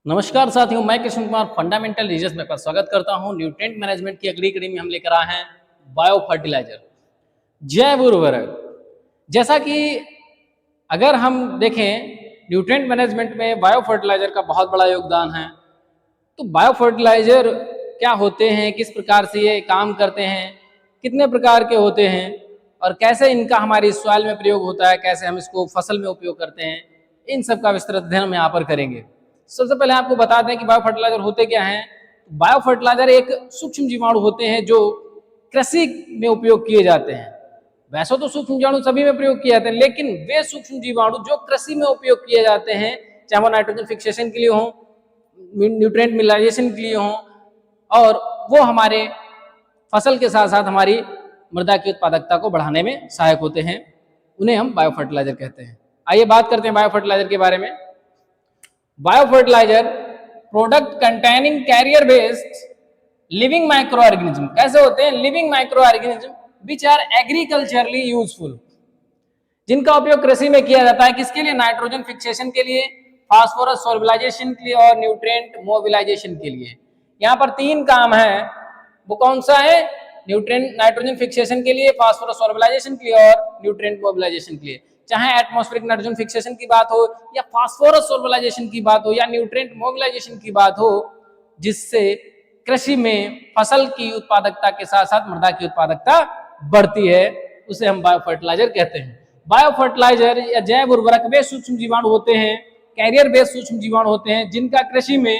नमस्कार साथियों, मैं कृष्ण कुमार फंडामेंटल रीजन्स में आपका स्वागत करता हूं। न्यूट्रिएंट मैनेजमेंट की अगली कड़ी में हम लेकर आए हैं बायो फर्टिलाइजर, जैव उर्वरक। जैसा कि अगर हम देखें न्यूट्रिएंट मैनेजमेंट में बायो फर्टिलाइजर का बहुत बड़ा योगदान है। तो बायो फर्टिलाइजर क्या होते हैं, किस प्रकार से ये काम करते हैं, कितने प्रकार के होते हैं और कैसे इनका हमारी सॉइल में प्रयोग होता है, कैसे हम इसको फसल में उपयोग करते हैं, इन सब का विस्तृत अध्ययन हम यहाँ पर करेंगे। सबसे पहले आपको बता दें कि बायो फर्टिलाइजर होते क्या हैं। बायो फर्टिलाइजर एक सूक्ष्म जीवाणु होते हैं जो कृषि में उपयोग किए जाते हैं। वैसे तो सूक्ष्म जीवाणु सभी में प्रयोग किए जाते हैं, लेकिन वे सूक्ष्म जीवाणु जो कृषि में उपयोग किए जाते हैं, चाहे वो नाइट्रोजन फिक्सेशन के लिए हो, न्यूट्रिएंट मिनरलाइजेशन के लिए हो, और वो हमारे फसल के साथ साथ हमारी मृदा की उत्पादकता को बढ़ाने में सहायक होते हैं, उन्हें हम बायो फर्टिलाइजर कहते हैं। आइए बात करते हैं बायो फर्टिलाइजर के बारे में। Bio fertiliser product containing carrier based living microorganism. कैसे होते हैं? Living microorganism which are agriculturally useful, जिनका उपयोग कृषि में किया जाता है। किसके लिए? नाइट्रोजन फिक्सेशन के लिए, फास्फोरस सोल्बिलाइजेशन के लिए और न्यूट्रिएंट मोबिलाइजेशन के लिए। यहाँ पर तीन काम है। वो कौन सा है? न्यूट्रिएंट नाइट्रोजन फिक्सेशन के लिए, फास्फोरस सोल्बिलाइजेशन के लिए और न्यूट्रिएंट मोबिलाइजेशन के लिए। चाहे एटमॉस्फेरिक नाइट्रोजन फिक्सेशन की बात हो, या फास्फोरस सोल्बिलाइजेशन की बात हो, या न्यूट्रिएंट मोबिलाइजेशन की बात हो, जिससे कृषि में फसल की उत्पादकता के साथ साथ मृदा की उत्पादकता बढ़ती है, उसे हम बायो फर्टिलाइजर कहते हैं। बायो फर्टिलाइजर या जैव उर्वरक वे सूक्ष्म जीवाणु होते हैं, कैरियर बेस्ड सूक्ष्म जीवाणु होते हैं, जिनका कृषि में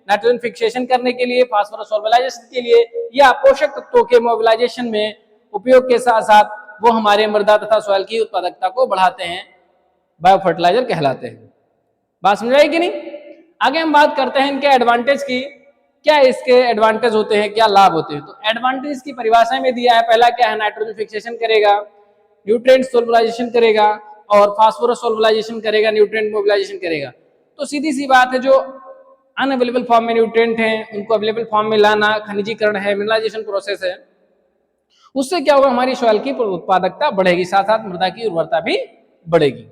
नाइट्रोजन फिक्सेशन करने के लिए, फास्फोरस सोल्बिलाइजेशन के लिए या पोषक तत्वों के मोबिलाइजेशन में उपयोग के साथ साथ वो हमारे मृदा तथा सॉइल की उत्पादकता को बढ़ाते हैं, बायो फर्टिलाइजर कहलाते हैं। बात समझ आई कि नहीं? आगे हम बात करते हैं इनके एडवांटेज की। क्या इसके एडवांटेज होते हैं, क्या लाभ होते हैं? तो एडवांटेज की परिभाषा में दिया है। पहला क्या है? नाइट्रोजन फिक्सेशन करेगा, न्यूट्रिएंट सोल्बिलाइजेशन करेगा और फास्फोरस सोल्बिलाइजेशन करेगा, न्यूट्रिएंट मोबिलाइजेशन करेगा। तो सीधी सी बात है, जो अनअवेलेबल फॉर्म में न्यूट्रिएंट हैं उनको अवेलेबल फॉर्म में लाना, खनिजीकरण है, मिनरलाइजेशन प्रोसेस है, उससे क्या होगा? हमारी सॉइल की उत्पादकता बढ़ेगी, साथ साथ मृदा की उर्वरता भी बढ़ेगी।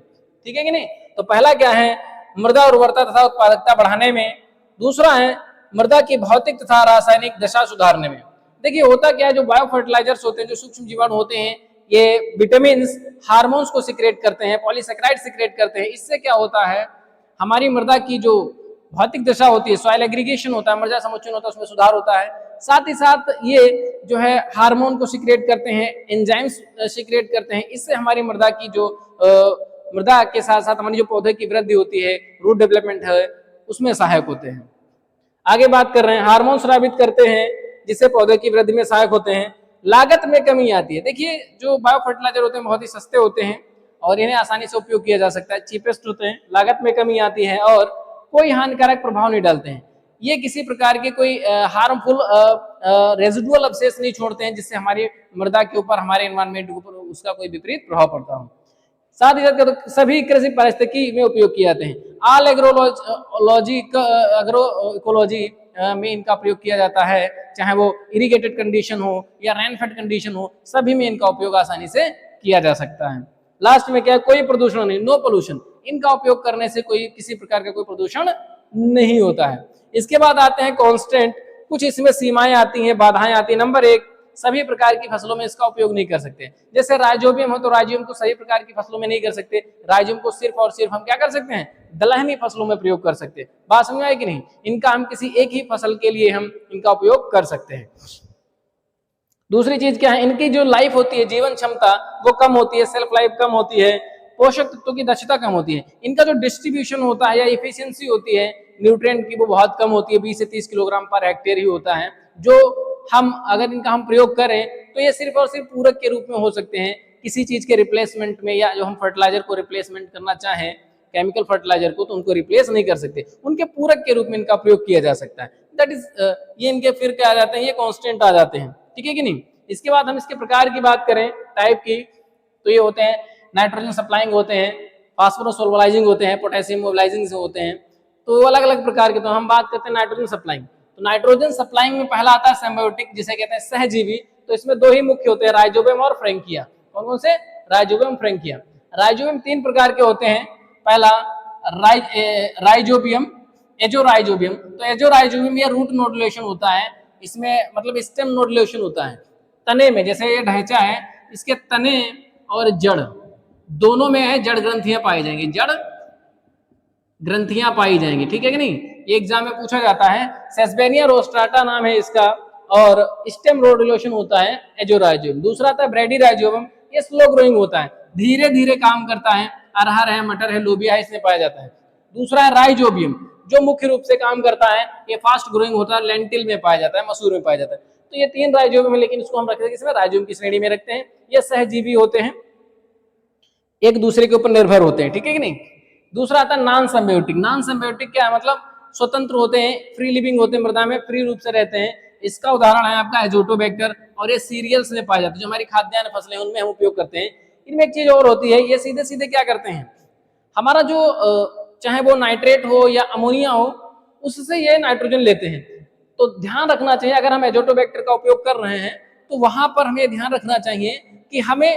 ठीक है कि नहीं? तो पहला क्या है? मृदा उर्वरता तथा उत्पादकता बढ़ाने में। दूसरा है मृदा की भौतिक तथा रासायनिक दशा सुधारने में। देखिए होता क्या है, जो बायो फर्टिलाइजर्स होते हैं, जो सूक्ष्म जीवाणु होते हैं, ये विटामिन, हार्मोन्स को सिक्रेट करते हैं, पॉलीसेकेराइड सिक्रेट करते हैं। इससे क्या होता है? हमारी मृदा की जो भौतिक दशा होती है, सॉइल एग्रीगेशन होता है, मृदा समुच्चयन होता है, उसमें सुधार होता है। साथ ही साथ ये जो है हार्मोन को सिक्रेट करते हैं, एंजाइम्स सिक्रेट करते हैं। इससे हमारी मृदा की जो मृदा के साथ साथ हमारी जो पौधे की वृद्धि होती है, रूट डेवलपमेंट है, उसमें सहायक होते हैं। आगे बात कर रहे हैं, हार्मोन स्रावित करते हैं, जिससे पौधे की वृद्धि में सहायक होते हैं। लागत में कमी आती है। देखिए जो बायो फर्टिलाइजर होते हैं बहुत ही सस्ते होते हैं और इन्हें आसानी से उपयोग किया जा सकता है, चीपेस्ट होते हैं, लागत में कमी आती है और कोई हानिकारक प्रभाव नहीं डालते हैं। ये किसी प्रकार के कोई हार्मफुल रेजिडुअल अवशेष नहीं छोड़ते हैं, जिससे हमारी मृदा के ऊपर, हमारे एनवायरनमेंट के ऊपर उसका कोई विपरीत प्रभाव पड़ता हो। साथ ही साथ सभी कृषि पारिस्थितिकी में उपयोग किए जाते हैं। ऑल एग्रोलॉजी एग्रो इकोलॉजी में इनका प्रयोग किया जाता है, चाहे वो इरिगेटेड कंडीशन हो या रेनफेड कंडीशन हो, सभी में इनका उपयोग आसानी से किया जा सकता है। लास्ट में क्या है? कोई प्रदूषण नहीं, नो पोल्यूशन। इनका उपयोग करने से कोई किसी प्रकार का कोई प्रदूषण नहीं होता है। इसके बाद आते हैं कांस्टेंट। कुछ इसमें सीमाएं आती हैं, बाधाएं आती हैं। नंबर एक, सभी प्रकार की फसलों में इसका उपयोग नहीं कर सकते। जैसे राइजोबियम हो तो राइजोबियम को सभी प्रकार की फसलों में नहीं कर सकते। राइजोबियम को सिर्फ और सिर्फ हम क्या कर सकते हैं? दलहनी फसलों में प्रयोग कर सकते हैं। बात समझ में आई कि नहीं? इनका हम किसी एक ही फसल के लिए हम इनका उपयोग कर सकते हैं। दूसरी चीज क्या है? इनकी जो लाइफ होती है, जीवन क्षमता, वो कम होती है, सेल्फ लाइफ कम होती है, पोषक तत्वों की दक्षता कम होती है। इनका जो डिस्ट्रीब्यूशन होता है या इफिशियंसी होती है न्यूट्रिएंट की, वो बहुत कम होती है, 20 से 30 किलोग्राम पर हेक्टेयर ही होता है। जो हम अगर इनका हम प्रयोग करें तो ये सिर्फ और सिर्फ पूरक के रूप में हो सकते हैं, किसी चीज के रिप्लेसमेंट में, या जो हम फर्टिलाइजर को रिप्लेसमेंट करना चाहें, केमिकल फर्टिलाइजर को, तो उनको रिप्लेस नहीं कर सकते, उनके पूरक के रूप में इनका प्रयोग किया जा सकता है। दैट इज ये इनके फिर क्या आ जाते हैं? ये कांस्टेंट आ जाते हैं। ठीक है कि नहीं? इसके बाद हम इसके प्रकार की बात करें, टाइप की, तो ये होते हैं नाइट्रोजन सप्लाइंग होते हैं, फास्फोरस सोल्बिलाइजिंग होते हैं, पोटेशियम मोबिलाइजिंग होते हैं। तो अलग अलग प्रकार के। तो हम बात करते हैं नाइट्रोजन सप्लाइंग। तो नाइट्रोजन सप्लाइंग में पहला आता है सिम्बायोटिक, जिसे कहते हैं सहजीवी। तो इसमें दो ही मुख्य होते हैं, राइजोबियम और फ्रैंकिया। कौन कौन से? Rhizobium, Frankia. राइजोबियम तीन प्रकार के होते हैं। पहला राइजोबियम एजोराइजोबियम। तो एजोराइजोबियम ये रूट नोडुलेशन होता है, इसमें मतलब स्टेम नोडुलेशन होता है तने में। जैसे ये ढांचा है, इसके तने और जड़ दोनों में है जड़ ग्रंथियां पाई जाएंगी, जड़ ग्रंथियां पाई जाएंगी, ठीक है कि नहीं। ये एग्जाम में पूछा जाता है। सेस्बेनिया रोस्ट्राटा नाम है इसका, और स्टेम नोडुलेशन होता है एजोराइजोबियम। दूसरा आता है ब्रेडीराइजोबियम, ये स्लो ग्रोइंग होता है, धीरे धीरे काम करता है, अरहर है, मटर है, लोबिया है, इसमें पाया जाता है। दूसरा है राइजोबियम, जो मुख्य रूप से काम करता है, ये फास्ट ग्रोइंग होता है, लेंटिल में पाया जाता है, मसूर में पाया जाता है। तो ये तीन राइजोबियम है, लेकिन इसको हम रखते हैं किसमें, राइजोबियम की श्रेणी में रखते हैं। ये सहजीवी होते हैं, एक दूसरे के ऊपर निर्भर होते हैं, ठीक है कि नहीं। दूसरा आता है नॉन सिम्बायोटिक। नॉन सिम्बायोटिक क्या है, मतलब स्वतंत्र होते हैं, फ्री लिविंग होते हैं, मृदा में फ्री रूप से रहते हैं। इसका उदाहरण है आपका एजोटोबैक्टर, और ये सीरियल्स में पाए जाते हैं, जो हमारी खाद्यान्न फसलें उनमें हम उपयोग करते हैं। इनमें एक चीज और होती है, ये सीधे सीधे क्या करते हैं, हमारा जो चाहे वो नाइट्रेट हो या अमोनिया हो, उससे ये नाइट्रोजन लेते हैं। तो ध्यान रखना चाहिए, अगर हम एजोटोबैक्टर का उपयोग कर रहे हैं तो वहां पर हमें ध्यान रखना चाहिए कि हमें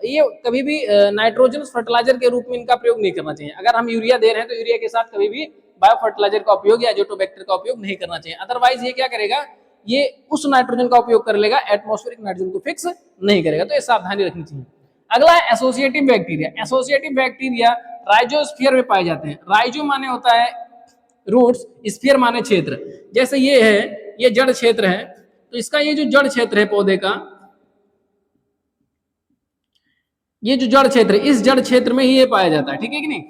ये कभी भी नाइट्रोजन फर्टिलाइजर के रूप में इनका प्रयोग नहीं करना चाहिए। अगर हम यूरिया दे रहे हैं तो यूरिया के साथ कभी भी बायो फर्टिलाइजर का उपयोग या एजोटोबैक्टर का उपयोग नहीं करना चाहिए। अदरवाइज ये क्या करेगा, ये उस नाइट्रोजन का उपयोग कर लेगा, एटमॉस्फेरिक नाइट्रोजन को फिक्स नहीं करेगा। तो ये सावधानी रखनी चाहिए। अगला है associative bacteria. Associative bacteria rhizosphere में पाए जाते हैं। राइजो माने होता है रूट्स, स्फीयर माने क्षेत्र। जैसे ये है, ये जड़ क्षेत्र है, तो इसका ये जो जड़ क्षेत्र है पौधे का, ये जो जड़ क्षेत्र है, इस जड़ क्षेत्र में ही ये पाया जाता है, ठीक है कि नहीं।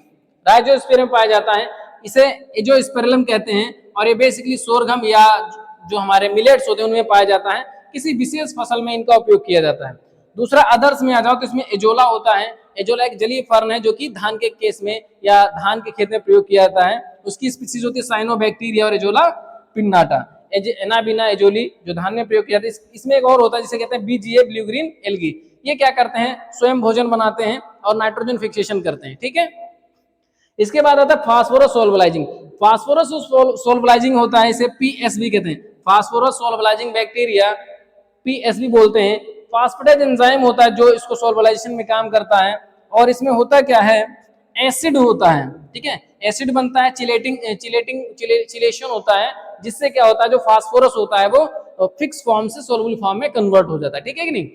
राइजोस्फीयर में पाया जाता है, इसे एजोस्पेरलम कहते हैं। और ये बेसिकली सोरगम या जो हमारे मिलेट्स होते हैं उनमें पाया जाता है। किसी विशेष फसल में इनका उपयोग किया जाता है। दूसरा अदर्स में आ जाओ तो इसमें एजोला होता है। एजोला एक जलीय फर्न है, जो कि धान के केस में या धान के खेत में प्रयोग किया जाता है। उसकी स्पीसीज होती है साइनोबैक्टीरिया और एजोला पिन्नाटा। एनाबिना एजोली जो धान में प्रयोग किया जाता है। इसमें एक और होता है जिसे कहते हैं बीजीए, ब्लू ग्रीन एल्गी। ये क्या करते हैं, स्वयं भोजन बनाते हैं और नाइट्रोजन फिक्सेशन करते हैं, ठीक है। इसके बाद आता है फास्फोरस सोल्वलाइजिंग। फास्फोरस सोल्वलाइजिंग होता है, इसे पीएसबी कहते हैं। फास्फोरस सोल्वलाइजिंग बैक्टीरिया पीएसबी बोलते हैं। फास्फेटेज एंजाइम होता है जो इसको सोल्वलाइजेशन में काम करता है। और इसमें होता क्या है, एसिड होता है, ठीक है। एसिड बनता है, चिलेशन होता है, जिससे क्या होता है, जो फास्फोरस होता है वो फिक्स फॉर्म से सोलबल फॉर्म में कन्वर्ट हो जाता है, ठीक है कि नहीं।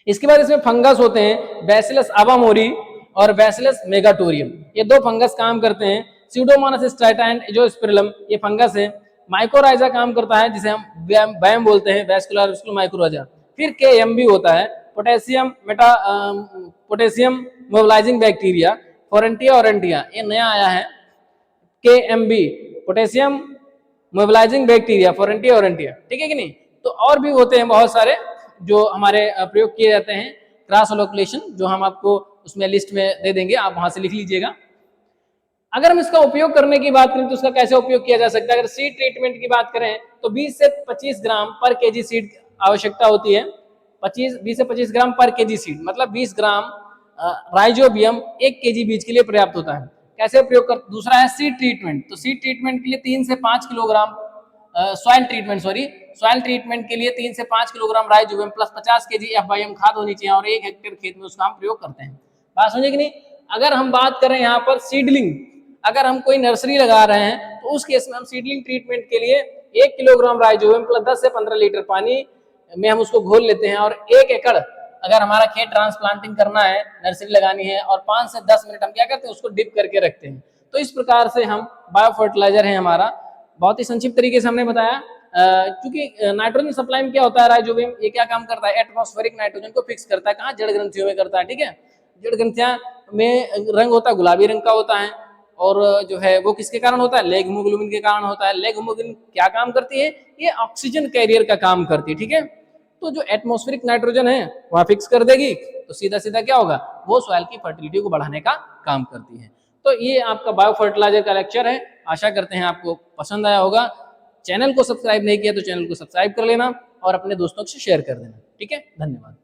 इसके बाद इसमें फंगस होते हैं, बैसिलस अवामोरी और बैसिलस मेगाटोरियम। ये दो फंगस काम करते हैं। स्यूडोमोनास स्ट्रैटा एंड एजोस्पेरलम ये फंगस है। माइकोराइजा काम करता है, जिसे हम बैम बोलते हैं, वैस्कुलर माइक्रोराइजा। फिर केएमबी होता है, पोटेशियम मोबिलाइजिंग बैक्टीरिया, फोरेंटिया ओरेंटिया, ये नया आया है। केएमबी पोटेशियम मोबिलाइजिंग बैक्टीरिया, फोरेंटिया ओरेंटिया, ठीक है कि नहीं। तो और भी होते हैं बहुत सारे जो हमारे प्रयोग किए जाते हैं। क्रॉस लोकुलेशन जो हम आपको उसमें लिस्ट में दे देंगे, आप वहां से लिख लीजिएगा। अगर हम इसका उपयोग करने की बात करें तो उसका कैसे उपयोग किया जा सकता है। अगर सीड ट्रीटमेंट की बात करें तो 20 से 25 ग्राम पर केजी सीड आवश्यकता होती है। 20 से 25 ग्राम पर केजी सीड, मतलब 20 ग्राम राइजोबियम 1 केजी बीज के लिए पर्याप्त होता है। कैसे उपयोग कर। दूसरा है सीड ट्रीटमेंट। तो सीड ट्रीटमेंट के लिए 3 से 5 किलोग्राम सॉइल ट्रीटमेंट के लिए 3 से 5 kilogram rhizobium plus 50 KG FYM खाद होनी चाहिए, और 1 हेक्टेयर खेत में उसका हम प्रयोग करते हैं। बात समझे कि नहीं। अगर हम बात करें यहाँ पर सीडलिंग, अगर हम कोई नर्सरी लगा रहे हैं तो उस केस में हम सीडलिंग ट्रीटमेंट के लिए 1 किलोग्राम राइजोबियम प्लस 10 से 15 लीटर पानी में हम उसको घोल लेते हैं। और 1 एकड़ अगर हमारा खेत ट्रांसप्लांटिंग करना है, नर्सरी लगानी है, और 5 से 10 मिनट हम क्या करते हैं, उसको डिप करके रखते हैं। तो इस प्रकार से हम बायो फर्टिलाइजर है हमारा, बहुत ही संक्षिप्त तरीके से हमने बताया। क्योंकि नाइट्रोजन सप्लाई में क्या होता है, राइजोबियम ये क्या काम करता है, एटमॉस्फेरिक नाइट्रोजन को फिक्स करता है। कहाँ, जड़ ग्रंथियों में करता है, ठीक है। जड़ ग्रंथियां में रंग होता है गुलाबी रंग का होता है, और जो है वो किसके कारण होता है, लेग हीमोग्लोबिन के कारण होता है। लेग हीमोग्लोबिन क्या काम करती है, ये ऑक्सीजन कैरियर का काम करती है, ठीक है। तो जो एटमॉस्फेरिक नाइट्रोजन है वहां फिक्स कर देगी, तो सीधा सीधा क्या होगा, वो सॉइल की फर्टिलिटी को बढ़ाने का काम करती है। तो ये आपका बायो फर्टिलाइजर का लेक्चर है। आशा करते हैं आपको पसंद आया होगा। चैनल को सब्सक्राइब नहीं किया तो चैनल को सब्सक्राइब कर लेना और अपने दोस्तों से शेयर कर देना, ठीक है। धन्यवाद।